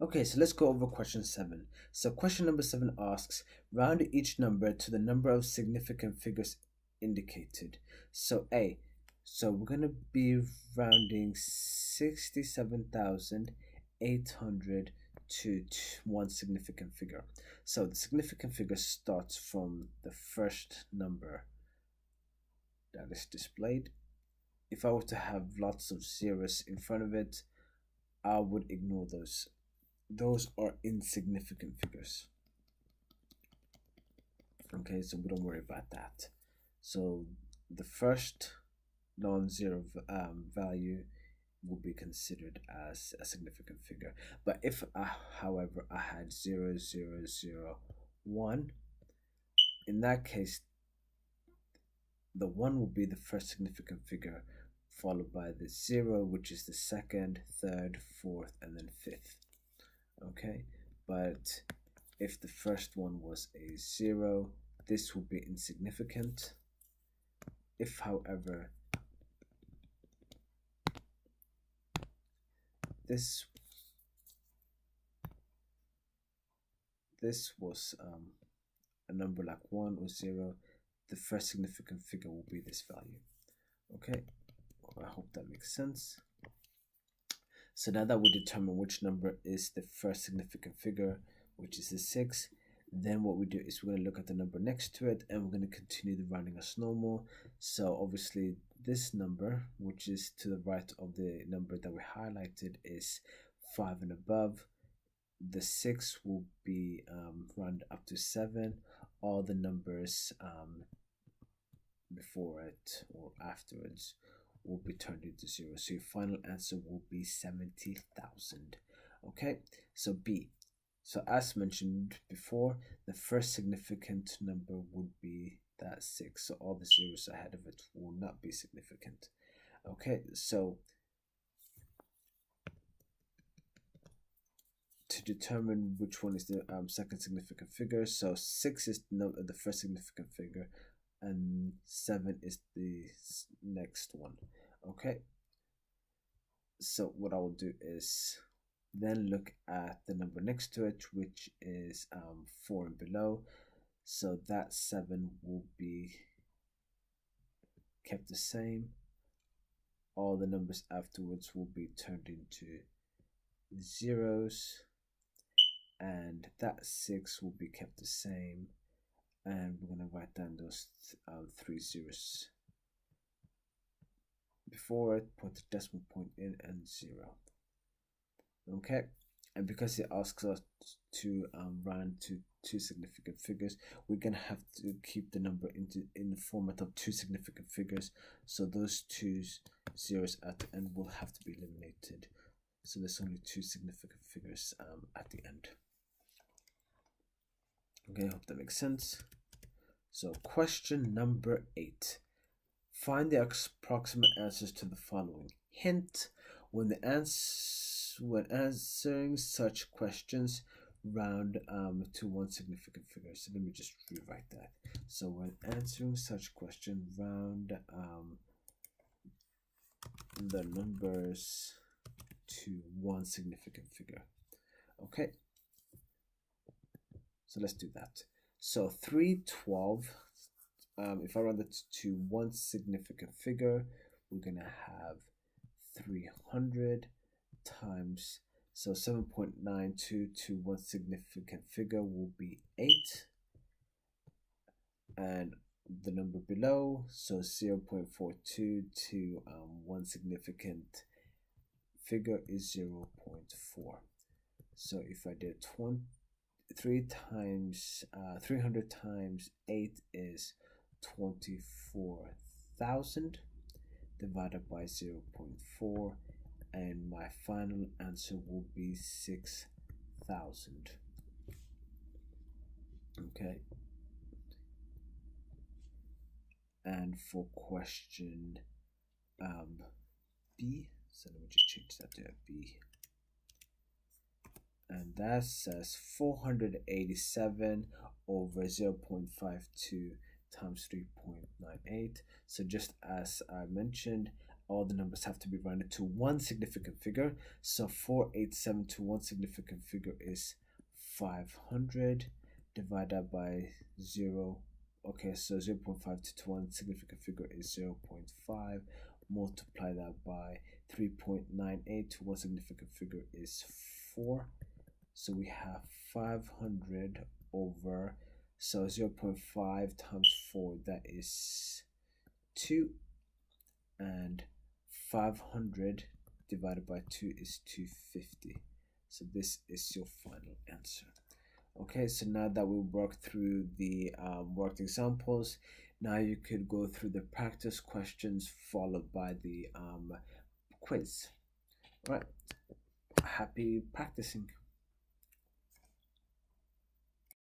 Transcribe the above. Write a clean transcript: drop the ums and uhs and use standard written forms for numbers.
Okay, so let's go over question 7. So question number 7 asks, round each number to the number of significant figures indicated. So A, so we're going to be rounding 67,800 to one significant figure. So the significant figure starts from the first number that is displayed. If I were to have lots of zeros in front of it, I would ignore those. Those are insignificant figures. Okay, so we don't worry about that. So the first non-zero value will be considered as a significant figure. But if however I had 0001, in that case the 1 will be the first significant figure, followed by the 0, which is the second, third, fourth, and then fifth. Okay, but if the first one was a 0, this will be insignificant. If however this was a number like 1 or 0, the first significant figure will be this value. Okay, I hope that makes sense. So now that we determine which number is the first significant figure, which is the 6, then what we do is we're going to look at the number next to it and we're going to continue the rounding as normal. So obviously this number, which is to the right of the number that we highlighted, is 5 and above. The 6 will be rounded up to 7. All the numbers before it or afterwards will be turned into 0. So your final answer will be 70,000. Okay, so B. So as mentioned before, the first significant number would be that 6. So all the zeros ahead of it will not be significant. Okay, so to determine which one is the second significant figure, so 6 is the first significant figure and 7 is the next one. Okay, so what I will do is then look at the number next to it, which is 4 and below. So that 7 will be kept the same. All the numbers afterwards will be turned into zeros, and that 6 will be kept the same. And we're going to write down those 3 zeros before it, put the decimal point in, and 0. Okay, and because it asks us to round to 2 significant figures, we're gonna have to keep the number in the format of 2 significant figures. So those 2 zeros at the end will have to be eliminated. So there's only 2 significant figures at the end. Okay, I hope that makes sense. So question number 8. Find the approximate answers to the following. Hint: when answering such questions, round to one significant figure. So let me just rewrite that. So when answering such question, round the numbers to one significant figure. Okay, so let's do that. So 312, if I round it to one significant figure, we're gonna have 300 times, so 7.92 to one significant figure will be 8, and the number below, so 0.42 to one significant figure is 0.4. So if I did 300 times 8 is 24,000 divided by 0.4, and my final answer will be 6,000. Okay, and for question B, so let me just change that to B, and that says 487 over 0.52 times 3.98. So just as I mentioned, all the numbers have to be rounded to one significant figure. So 487 to one significant figure is 500. Divide that by 0. Okay, so 0.5 to one significant figure is 0.5. Multiply that by 3.98 to one significant figure is 4. So we have 500 over, so 0.5 times 4, that is 2. And 500 divided by 2 is 250. So this is your final answer. Okay, so now that we worked through the worked examples, now you could go through the practice questions followed by the quiz. All right, happy practicing.